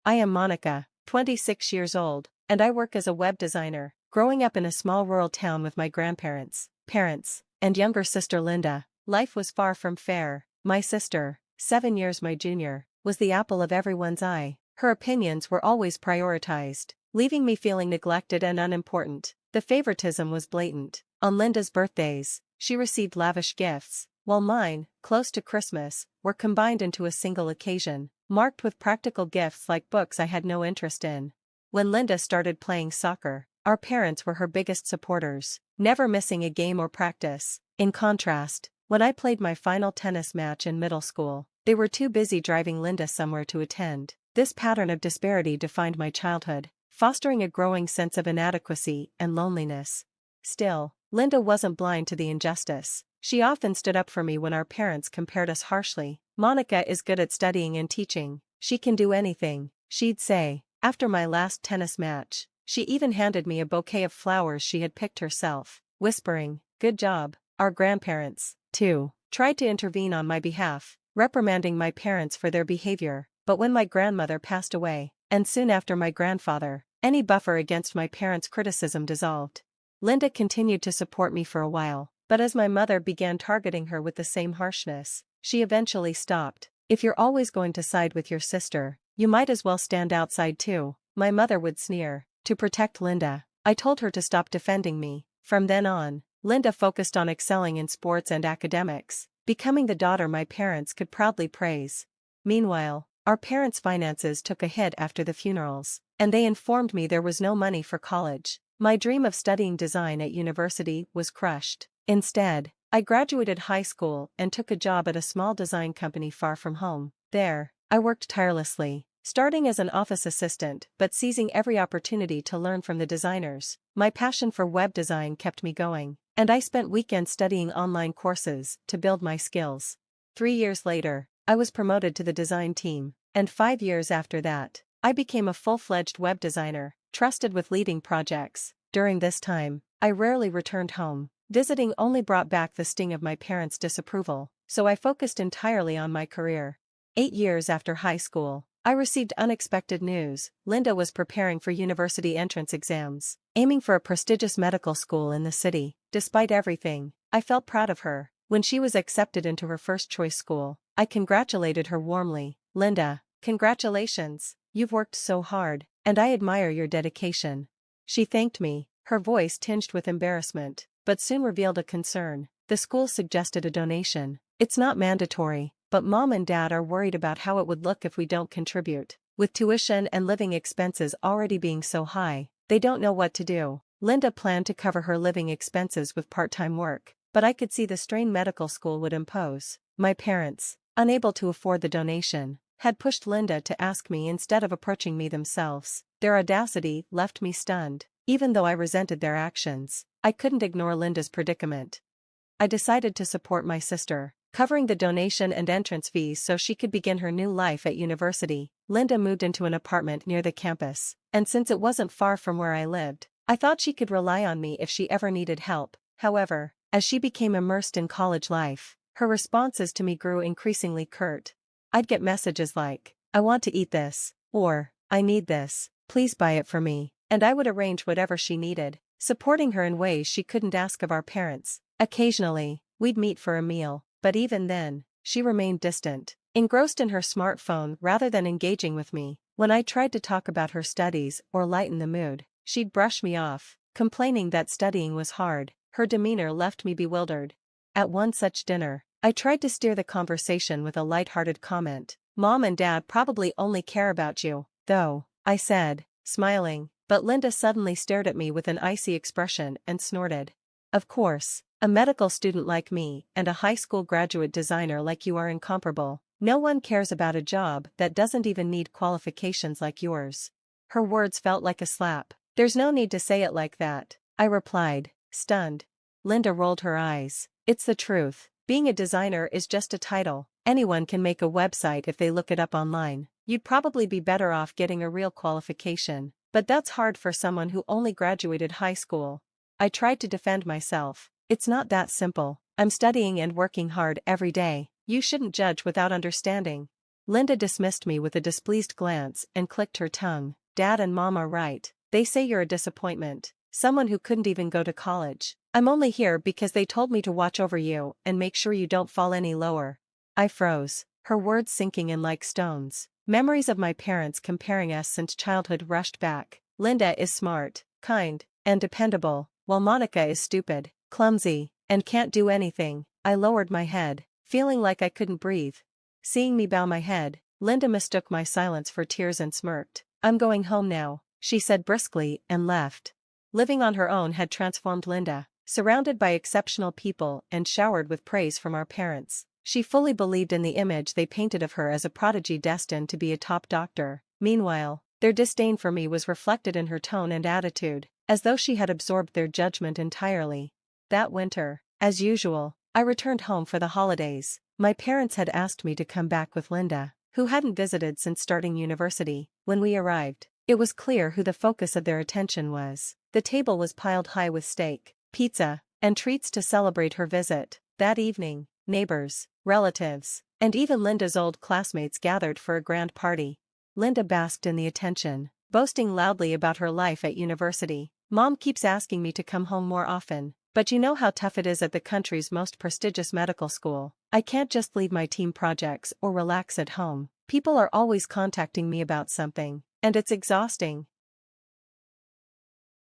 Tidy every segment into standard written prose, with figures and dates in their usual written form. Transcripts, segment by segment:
I am Monica, 26 years old, and I work as a web designer, growing up in a small rural town with my grandparents, parents, and younger sister Linda. Life was far from fair. My sister, 7 years my junior, was the apple of everyone's eye. Her opinions were always prioritized, leaving me feeling neglected and unimportant. The favoritism was blatant. On Linda's birthdays, she received lavish gifts, while mine, close to Christmas, were combined into a single occasion, marked with practical gifts like books I had no interest in. When Linda started playing soccer, our parents were her biggest supporters, never missing a game or practice. In contrast, when I played my final tennis match in middle school, they were too busy driving Linda somewhere to attend. This pattern of disparity defined my childhood, fostering a growing sense of inadequacy and loneliness. Still, Linda wasn't blind to the injustice. She often stood up for me when our parents compared us harshly. "Monica is good at studying and teaching. She can do anything," she'd say. After my last tennis match, she even handed me a bouquet of flowers she had picked herself, whispering, "Good job." Our grandparents, too, tried to intervene on my behalf, reprimanding my parents for their behavior. But when my grandmother passed away, and soon after my grandfather, any buffer against my parents' criticism dissolved. Linda continued to support me for a while, but as my mother began targeting her with the same harshness, she eventually stopped. "If you're always going to side with your sister, you might as well stand outside too," my mother would sneer. To protect Linda, I told her to stop defending me. From then on, Linda focused on excelling in sports and academics, becoming the daughter my parents could proudly praise. Meanwhile, our parents' finances took a hit after the funerals, and they informed me there was no money for college. My dream of studying design at university was crushed. Instead, I graduated high school and took a job at a small design company far from home. There, I worked tirelessly, starting as an office assistant but seizing every opportunity to learn from the designers. My passion for web design kept me going, and I spent weekends studying online courses to build my skills. 3 years later, I was promoted to the design team, and 5 years after that, I became a full-fledged web designer, trusted with leading projects. During this time, I rarely returned home. Visiting only brought back the sting of my parents' disapproval, so I focused entirely on my career. 8 years after high school, I received unexpected news. Linda was preparing for university entrance exams, aiming for a prestigious medical school in the city. Despite everything, I felt proud of her. When she was accepted into her first-choice school, I congratulated her warmly. "Linda, congratulations, you've worked so hard, and I admire your dedication." She thanked me, her voice tinged with embarrassment, but soon revealed a concern. "The school suggested a donation. It's not mandatory, but Mom and Dad are worried about how it would look if we don't contribute. With tuition and living expenses already being so high, they don't know what to do." Linda planned to cover her living expenses with part-time work, but I could see the strain medical school would impose. My parents, unable to afford the donation, had pushed Linda to ask me instead of approaching me themselves. Their audacity left me stunned. Even though I resented their actions, I couldn't ignore Linda's predicament. I decided to support my sister, covering the donation and entrance fees so she could begin her new life at university. Linda moved into an apartment near the campus, and since it wasn't far from where I lived, I thought she could rely on me if she ever needed help. However, as she became immersed in college life, her responses to me grew increasingly curt. I'd get messages like, "I want to eat this," or, "I need this, please buy it for me," and I would arrange whatever she needed, supporting her in ways she couldn't ask of our parents. Occasionally, we'd meet for a meal, but even then, she remained distant, engrossed in her smartphone rather than engaging with me. When I tried to talk about her studies or lighten the mood, she'd brush me off, complaining that studying was hard. Her demeanor left me bewildered. At one such dinner, I tried to steer the conversation with a light-hearted comment. "Mom and Dad probably only care about you, though," I said, smiling, but Linda suddenly stared at me with an icy expression and snorted. "Of course, a medical student like me and a high school graduate designer like you are incomparable. No one cares about a job that doesn't even need qualifications like yours." Her words felt like a slap. "There's no need to say it like that," I replied, stunned. Linda rolled her eyes. "It's the truth. Being a designer is just a title. Anyone can make a website if they look it up online. You'd probably be better off getting a real qualification, but that's hard for someone who only graduated high school." I tried to defend myself. "It's not that simple. I'm studying and working hard every day. You shouldn't judge without understanding." Linda dismissed me with a displeased glance and clicked her tongue. Dad and Mom are right. They say you're a disappointment. Someone who couldn't even go to college. I'm only here because they told me to watch over you and make sure you don't fall any lower. I froze, her words sinking in like stones. Memories of my parents comparing us since childhood rushed back. Linda is smart, kind, and dependable, while Monica is stupid, clumsy, and can't do anything. I lowered my head, feeling like I couldn't breathe. Seeing me bow my head, Linda mistook my silence for tears and smirked. I'm going home now, she said briskly and left. Living on her own had transformed Linda, surrounded by exceptional people and showered with praise from our parents. She fully believed in the image they painted of her as a prodigy destined to be a top doctor. Meanwhile, their disdain for me was reflected in her tone and attitude, as though she had absorbed their judgment entirely. That winter, as usual, I returned home for the holidays. My parents had asked me to come back with Linda, who hadn't visited since starting university. When we arrived, it was clear who the focus of their attention was. The table was piled high with steak, pizza, and treats to celebrate her visit. That evening, neighbors, relatives, and even Linda's old classmates gathered for a grand party. Linda basked in the attention, boasting loudly about her life at university. Mom keeps asking me to come home more often, but you know how tough it is at the country's most prestigious medical school. I can't just leave my team projects or relax at home. People are always contacting me about something, and it's exhausting.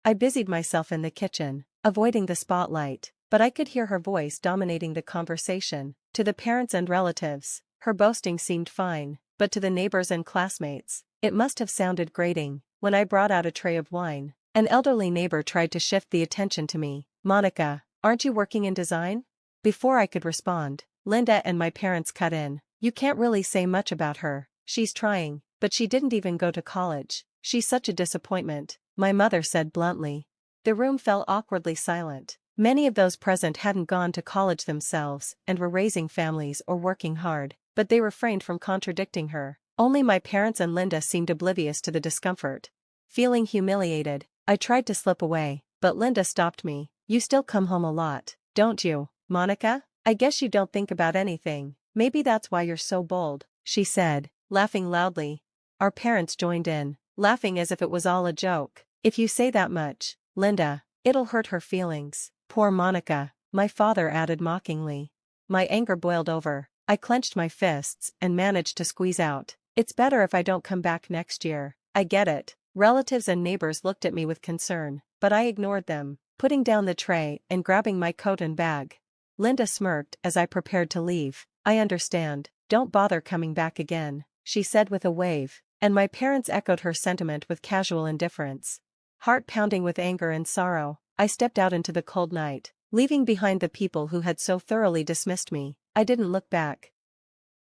I busied myself in the kitchen, avoiding the spotlight, but I could hear her voice dominating the conversation. To the parents and relatives, her boasting seemed fine, but to the neighbors and classmates, it must have sounded grating. When I brought out a tray of wine, an elderly neighbor tried to shift the attention to me. Monica, aren't you working in design? Before I could respond, Linda and my parents cut in. You can't really say much about her. She's trying, but she didn't even go to college. She's such a disappointment, my mother said bluntly. The room fell awkwardly silent. Many of those present hadn't gone to college themselves and were raising families or working hard, but they refrained from contradicting her. Only my parents and Linda seemed oblivious to the discomfort. Feeling humiliated, I tried to slip away, but Linda stopped me. You still come home a lot, don't you, Monica? I guess you don't think about anything. Maybe that's why you're so bold, she said, laughing loudly. Our parents joined in, laughing as if it was all a joke. If you say that much, Linda, it'll hurt her feelings. Poor Monica, my father added mockingly. My anger boiled over. I clenched my fists and managed to squeeze out. It's better if I don't come back next year. I get it. Relatives and neighbors looked at me with concern, but I ignored them, putting down the tray and grabbing my coat and bag. Linda smirked as I prepared to leave. I understand. Don't bother coming back again, she said with a wave, and my parents echoed her sentiment with casual indifference. Heart pounding with anger and sorrow, I stepped out into the cold night, leaving behind the people who had so thoroughly dismissed me. I didn't look back.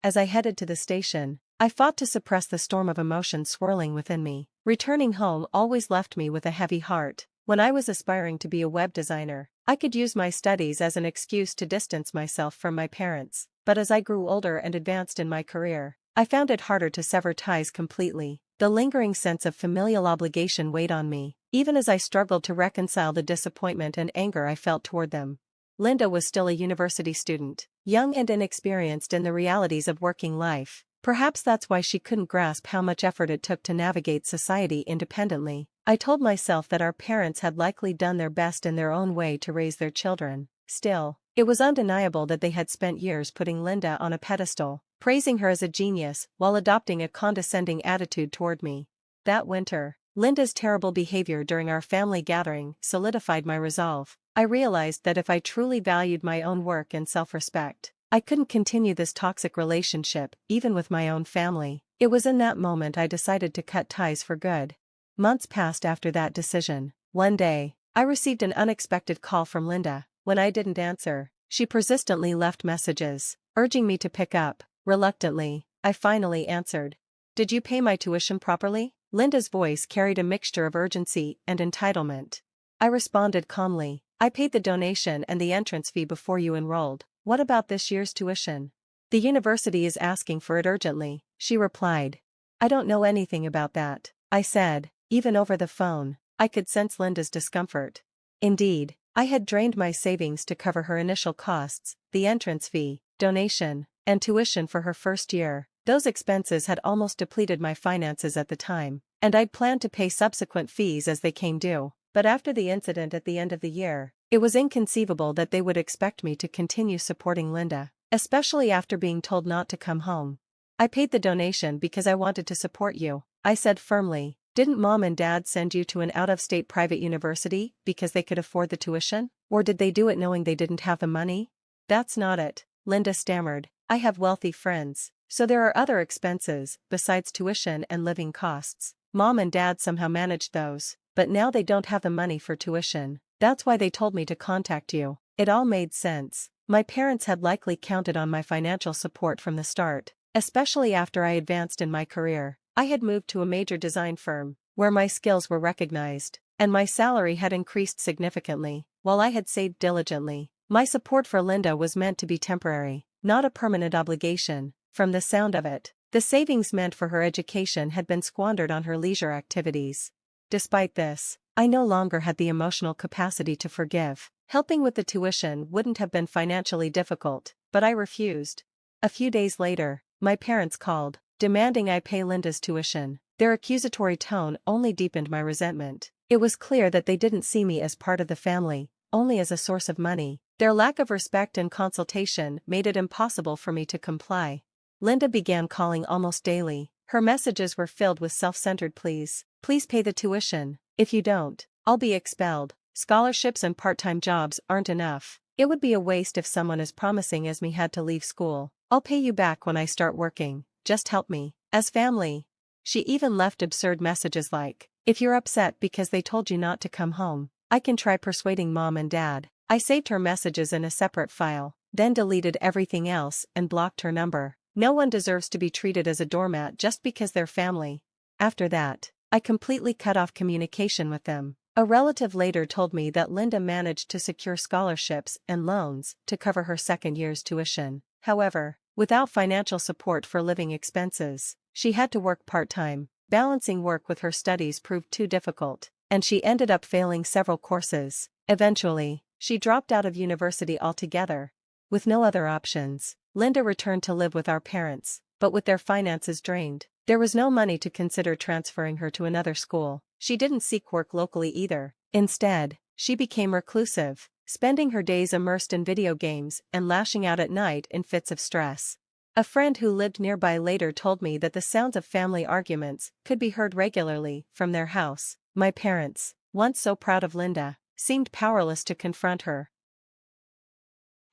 As I headed to the station, I fought to suppress the storm of emotion swirling within me. Returning home always left me with a heavy heart. When I was aspiring to be a web designer, I could use my studies as an excuse to distance myself from my parents. But as I grew older and advanced in my career, I found it harder to sever ties completely. The lingering sense of familial obligation weighed on me, even as I struggled to reconcile the disappointment and anger I felt toward them. Linda was still a university student, young and inexperienced in the realities of working life. Perhaps that's why she couldn't grasp how much effort it took to navigate society independently. I told myself that our parents had likely done their best in their own way to raise their children. Still, it was undeniable that they had spent years putting Linda on a pedestal, praising her as a genius while adopting a condescending attitude toward me. That winter, Linda's terrible behavior during our family gathering solidified my resolve. I realized that if I truly valued my own work and self-respect, I couldn't continue this toxic relationship, even with my own family. It was in that moment I decided to cut ties for good. Months passed after that decision. One day, I received an unexpected call from Linda. When I didn't answer, she persistently left messages, urging me to pick up. Reluctantly, I finally answered. Did you pay my tuition properly? Linda's voice carried a mixture of urgency and entitlement. I responded calmly. I paid the donation and the entrance fee before you enrolled. What about this year's tuition? The university is asking for it urgently, she replied. I don't know anything about that, I said. Even over the phone, I could sense Linda's discomfort. Indeed, I had drained my savings to cover her initial costs, the entrance fee, donation, and tuition for her first year. Those expenses had almost depleted my finances at the time, and I'd planned to pay subsequent fees as they came due. But after the incident at the end of the year, it was inconceivable that they would expect me to continue supporting Linda, especially after being told not to come home. I paid the donation because I wanted to support you, I said firmly. Didn't mom and dad send you to an out-of-state private university because they could afford the tuition? Or did they do it knowing they didn't have the money? That's not it, Linda stammered. I have wealthy friends, so there are other expenses besides tuition and living costs. Mom and dad somehow managed those, but now they don't have the money for tuition. That's why they told me to contact you. It all made sense. My parents had likely counted on my financial support from the start, especially after I advanced in my career. I had moved to a major design firm, where my skills were recognized, and my salary had increased significantly, while I had saved diligently. My support for Linda was meant to be temporary, not a permanent obligation. From the sound of it, the savings meant for her education had been squandered on her leisure activities. Despite this, I no longer had the emotional capacity to forgive. Helping with the tuition wouldn't have been financially difficult, but I refused. A few days later, my parents called, demanding I pay Linda's tuition. Their accusatory tone only deepened my resentment. It was clear that they didn't see me as part of the family, only as a source of money. Their lack of respect and consultation made it impossible for me to comply. Linda began calling almost daily. Her messages were filled with self-centered pleas. Please pay the tuition. If you don't, I'll be expelled. Scholarships and part-time jobs aren't enough. It would be a waste if someone as promising as me had to leave school. I'll pay you back when I start working. Just help me. As family. She even left absurd messages like, if you're upset because they told you not to come home, I can try persuading mom and dad. I saved her messages in a separate file, then deleted everything else and blocked her number. No one deserves to be treated as a doormat just because they're family. After that, I completely cut off communication with them. A relative later told me that Linda managed to secure scholarships and loans to cover her second year's tuition. However, without financial support for living expenses, she had to work part-time. Balancing work with her studies proved too difficult, and she ended up failing several courses. Eventually, she dropped out of university altogether. With no other options, Linda returned to live with our parents, but with their finances drained, there was no money to consider transferring her to another school. She didn't seek work locally either. Instead, she became reclusive, spending her days immersed in video games and lashing out at night in fits of stress. A friend who lived nearby later told me that the sounds of family arguments could be heard regularly from their house. My parents, once so proud of Linda, seemed powerless to confront her.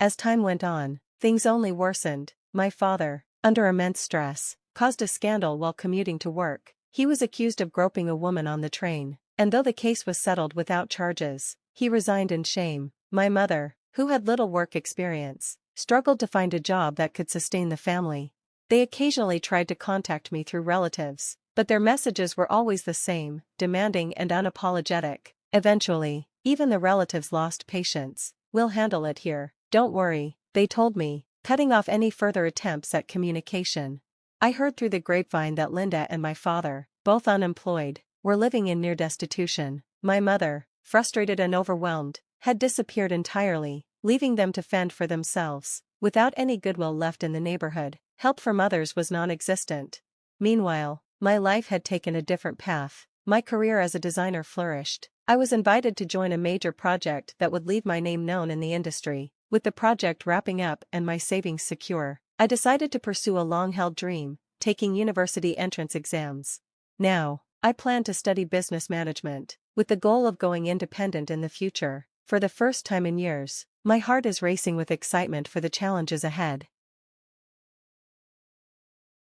As time went on, things only worsened. My father, under immense stress, caused a scandal while commuting to work. He was accused of groping a woman on the train, and though the case was settled without charges, he resigned in shame. My mother, who had little work experience, struggled to find a job that could sustain the family. They occasionally tried to contact me through relatives, but their messages were always the same, demanding and unapologetic. Eventually, even the relatives lost patience. We'll handle it here. Don't worry, they told me, cutting off any further attempts at communication. I heard through the grapevine that Linda and my father, both unemployed, were living in near destitution. My mother, frustrated and overwhelmed, had disappeared entirely, leaving them to fend for themselves, without any goodwill left in the neighborhood. Help from others was non-existent. Meanwhile, my life had taken a different path. My career as a designer flourished. I was invited to join a major project that would leave my name known in the industry. With the project wrapping up and my savings secure, I decided to pursue a long-held dream, taking university entrance exams. Now, I plan to study business management, with the goal of going independent in the future. For the first time in years, my heart is racing with excitement for the challenges ahead.